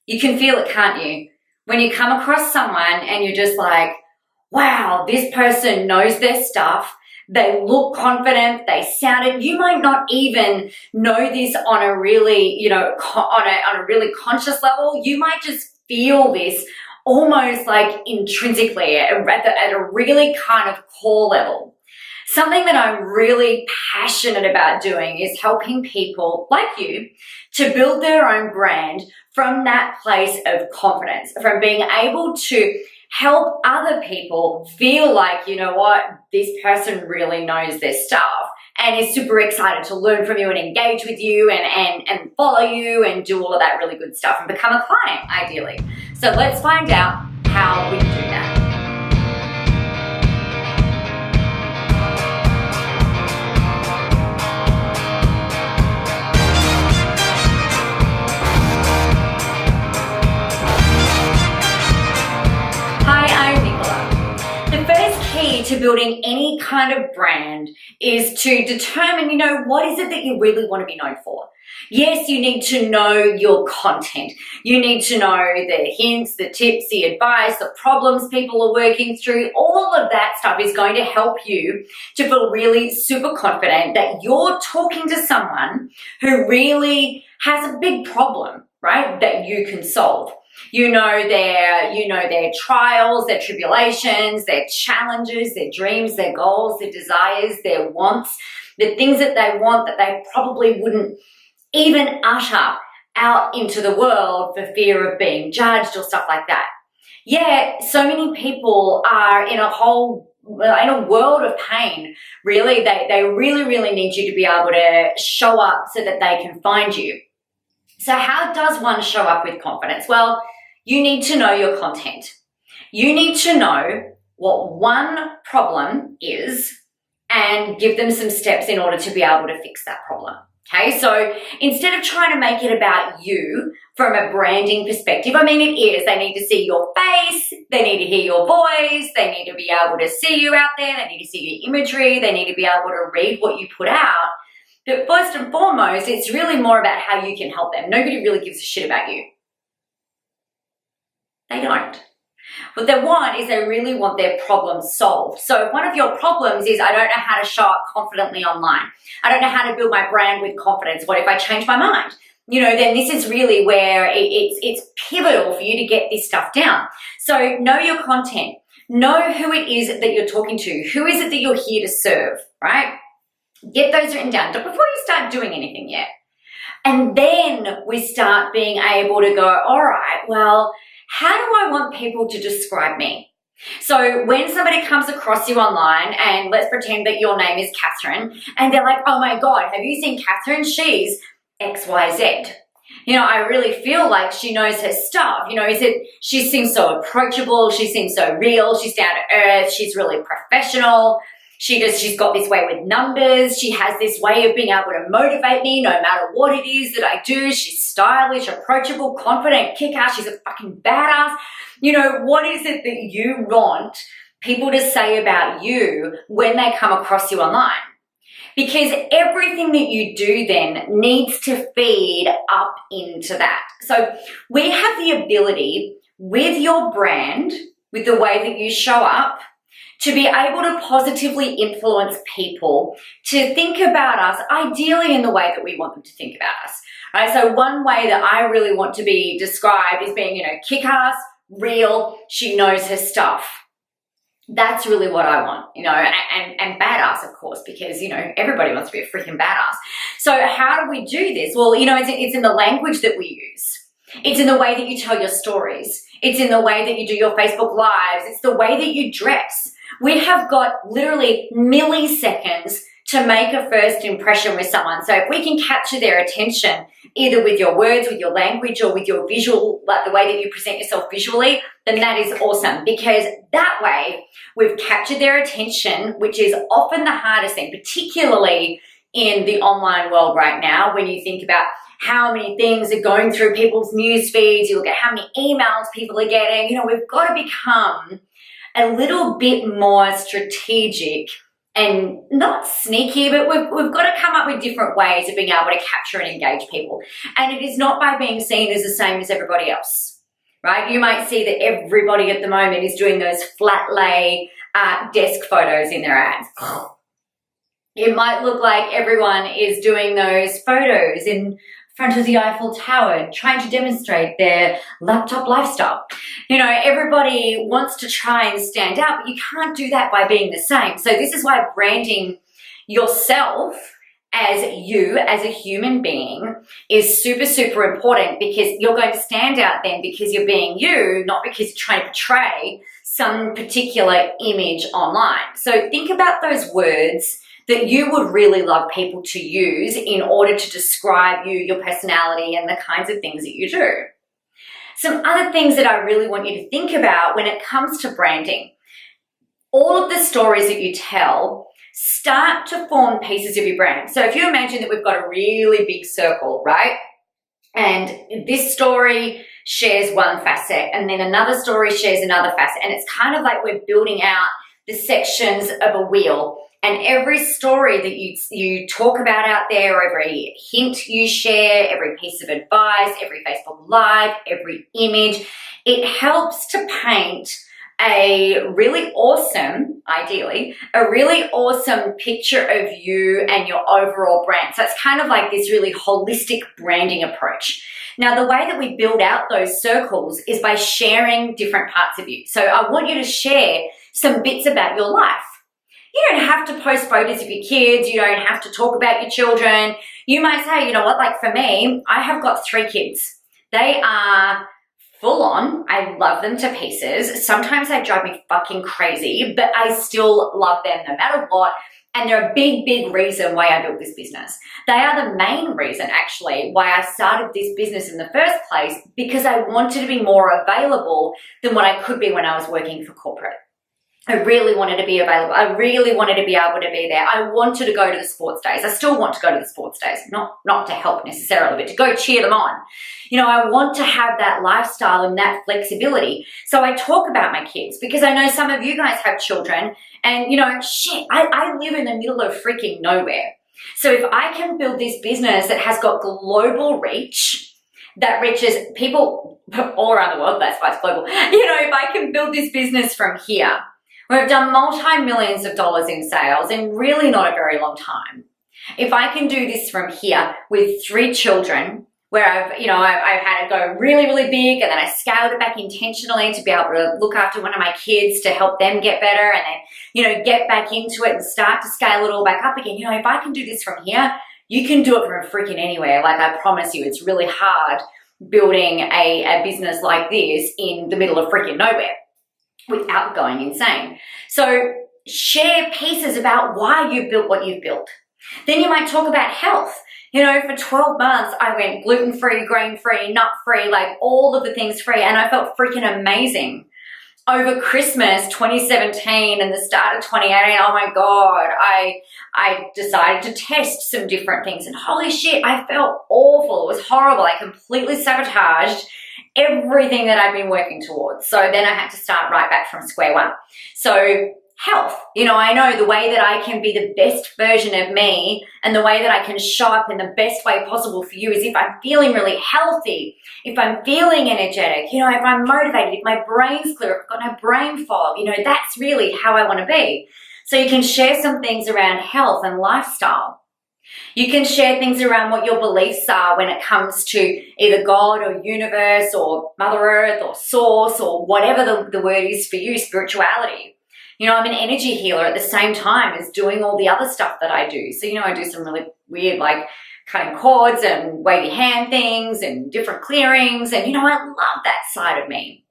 You can feel it, can't you? When you come across someone and you're just like, wow, this person knows their stuff. They look confident. They sound it. You might not even know this on a really, on a really conscious level. You might just feel this almost like intrinsically at a really kind of core level. Something that I'm really passionate about doing is helping people like you to build their own brand from that place of confidence, from being able to help other people feel like, you know what, this person really knows their stuff and is super excited to learn from you and engage with you and follow you and do all of that really good stuff and become a client, ideally. So let's find out how we do that. To building any kind of brand is to determine, what is it that you really want to be known for? Yes, you need to know your content. You need to know the hints, the tips, the advice, the problems people are working through. All of that stuff is going to help you to feel really super confident that you're talking to someone who really has a big problem, right, that you can solve. You know their trials, their tribulations, their challenges, their dreams, their goals, their desires, their wants, the things that they want that they probably wouldn't even utter out into the world for fear of being judged or stuff like that. Yet, so many people are in a world of pain, really. They really, really need you to be able to show up so that they can find you. So how does one show up with confidence? Well, you need to know your content. You need to know what one problem is and give them some steps in order to be able to fix that problem. Okay, so instead of trying to make it about you from a branding perspective, it is. They need to see your face, they need to hear your voice, they need to be able to see you out there, they need to see your imagery, they need to be able to read what you put out. But first and foremost, it's really more about how you can help them. Nobody really gives a shit about you. They don't. What they want is they really want their problem solved. So if one of your problems is, I don't know how to show up confidently online, I don't know how to build my brand with confidence, what if I change my mind? Then this is really where it's pivotal for you to get this stuff down. So know your content. Know who it is that you're talking to. Who is it that you're here to serve, right? Get those written down before you start doing anything yet. And then we start being able to go, all right, well, how do I want people to describe me? So when somebody comes across you online, and let's pretend that your name is Catherine, and they're like, oh my God, have you seen Catherine? She's XYZ. I really feel like she knows her stuff. She seems so approachable. She seems so real. She's down to earth. She's really professional. She's got this way with numbers. She has this way of being able to motivate me no matter what it is that I do. She's stylish, approachable, confident, kick-ass. She's a fucking badass. What is it that you want people to say about you when they come across you online? Because everything that you do then needs to feed up into that. So we have the ability with your brand, with the way that you show up, to be able to positively influence people to think about us, ideally in the way that we want them to think about us, right? So one way that I really want to be described is being, kick-ass, real, she knows her stuff. That's really what I want, and badass, of course, because, everybody wants to be a freaking badass. So how do we do this? Well, it's in the language that we use. It's in the way that you tell your stories. It's in the way that you do your Facebook Lives. It's the way that you dress. We have got literally milliseconds to make a first impression with someone. So if we can capture their attention, either with your words, with your language, or with your visual, like the way that you present yourself visually, then that is awesome, because that way we've captured their attention, which is often the hardest thing, particularly in the online world right now, when you think about how many things are going through people's news feeds, you look at how many emails people are getting. We've got to become a little bit more strategic and not sneaky, but we've got to come up with different ways of being able to capture and engage people. And it is not by being seen as the same as everybody else, right? You might see that everybody at the moment is doing those flat lay desk photos in their ads. It might look like everyone is doing those photos in front of the Eiffel Tower, trying to demonstrate their laptop lifestyle. You know, everybody wants to try and stand out, but you can't do that by being the same. So this is why branding yourself as you, as a human being, is super, super important, because you're going to stand out then because you're being you, not because you're trying to portray some particular image online. So think about those words that you would really love people to use in order to describe you, your personality, and the kinds of things that you do. Some other things that I really want you to think about when it comes to branding. All of the stories that you tell start to form pieces of your brand. So if you imagine that we've got a really big circle, right? And this story shares one facet, and then another story shares another facet. And it's kind of like we're building out the sections of a wheel. And every story that you talk about out there, every hint you share, every piece of advice, every Facebook Live, every image, it helps to paint a really awesome, ideally, a really awesome picture of you and your overall brand. So it's kind of like this really holistic branding approach. Now, the way that we build out those circles is by sharing different parts of you. So I want you to share some bits about your life. You don't have to post photos of your kids. You don't have to talk about your children. You might say, you know what, like for me, I have got 3 kids. They are full on. I love them to pieces. Sometimes they drive me fucking crazy, but I still love them no matter what. And they're a big, big reason why I built this business. They are the main reason, actually, why I started this business in the first place, because I wanted to be more available than what I could be when I was working for corporate. I really wanted to be available. I really wanted to be able to be there. I wanted to go to the sports days. I still want to go to the sports days, not to help necessarily, but to go cheer them on. You know, I want to have that lifestyle and that flexibility. So I talk about my kids because I know some of you guys have children and, you know, shit, I live in the middle of freaking nowhere. So if I can build this business that has got global reach, that reaches people all around the world, that's why it's global. You know, if I can build this business from here, we've done multi-millions of dollars in sales in really not a very long time. If I can do this from here with 3 children, where I've had to go really, really big, and then I scaled it back intentionally to be able to look after one of my kids to help them get better, and then, you know, get back into it and start to scale it all back up again. You know, if I can do this from here, you can do it from freaking anywhere. Like, I promise you, it's really hard building a business like this in the middle of freaking nowhere without going insane. So share pieces about why you built what you've built. Then you might talk about health. You know, for 12 months, I went gluten-free, grain-free, nut-free, like all of the things free, and I felt freaking amazing. Over Christmas 2017 and the start of 2018, oh my God, I decided to test some different things, and holy shit, I felt awful. It was horrible. I completely sabotaged everything that I'd been working towards. So then I had to start right back from square one. So health, you know, I know the way that I can be the best version of me and the way that I can show up in the best way possible for you is if I'm feeling really healthy, if I'm feeling energetic, you know, if I'm motivated, if my brain's clear, if I've got no brain fog, you know, that's really how I want to be. So you can share some things around health and lifestyle. You can share things around what your beliefs are when it comes to either God or universe or Mother Earth or source or whatever the word is for you, spirituality. You know, I'm an energy healer at the same time as doing all the other stuff that I do. So, you know, I do some really weird, like cutting cords and wavy hand things and different clearings. And, you know, I love that side of me.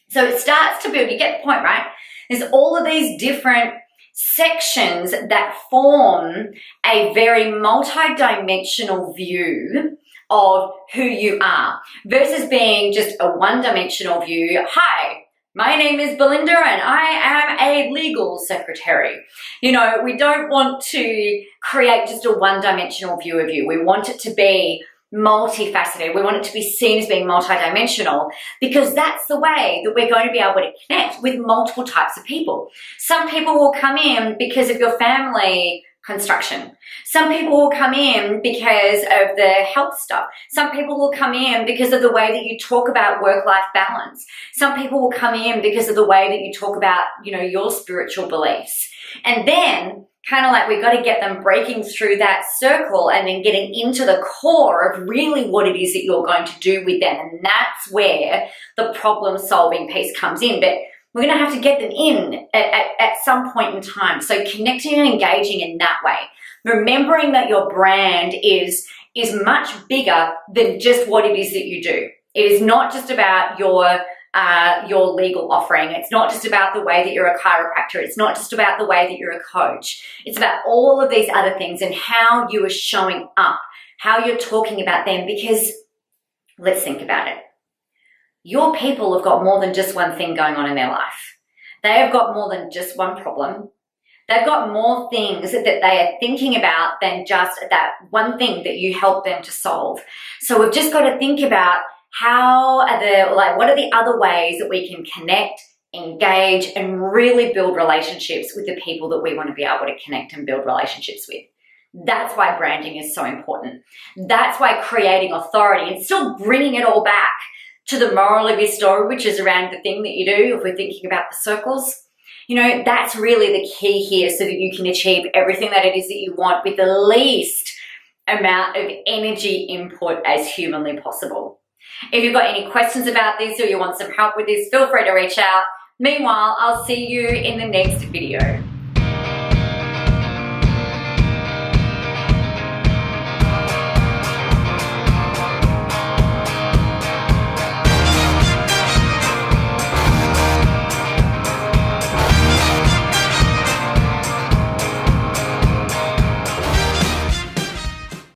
So it starts to build, you get the point, right? There's all of these different sections that form a very multi-dimensional view of who you are versus being just a one-dimensional view. Hi, my name is Belinda and I am a legal secretary. You know, we don't want to create just a one-dimensional view of you. We want it to be multifaceted. We want it to be seen as being multidimensional, because that's the way that we're going to be able to connect with multiple types of people. Some people will come in because of your family construction. Some people will come in because of the health stuff. Some people will come in because of the way that you talk about work-life balance. Some people will come in because of the way that you talk about, your spiritual beliefs. And then kind of like we've got to get them breaking through that circle and then getting into the core of really what it is that you're going to do with them. And that's where the problem solving piece comes in. But we're going to have to get them in at some point in time. So connecting and engaging in that way. Remembering that your brand is much bigger than just what it is that you do. It is not just about your legal offering. It's not just about the way that you're a chiropractor. It's not just about the way that you're a coach. It's about all of these other things and how you are showing up, how you're talking about them, because let's think about it. Your people have got more than just one thing going on in their life. They have got more than just one problem. They've got more things that they are thinking about than just that one thing that you help them to solve. So we've just got to think about what are the other ways that we can connect, engage, and really build relationships with the people that we want to be able to connect and build relationships with. That's why branding is so important. That's why creating authority and still bringing it all back to the moral of your story, which is around the thing that you do, if we're thinking about the circles, that's really the key here, so that you can achieve everything that it is that you want with the least amount of energy input as humanly possible. If you've got any questions about this or you want some help with this, feel free to reach out. Meanwhile, I'll see you in the next video.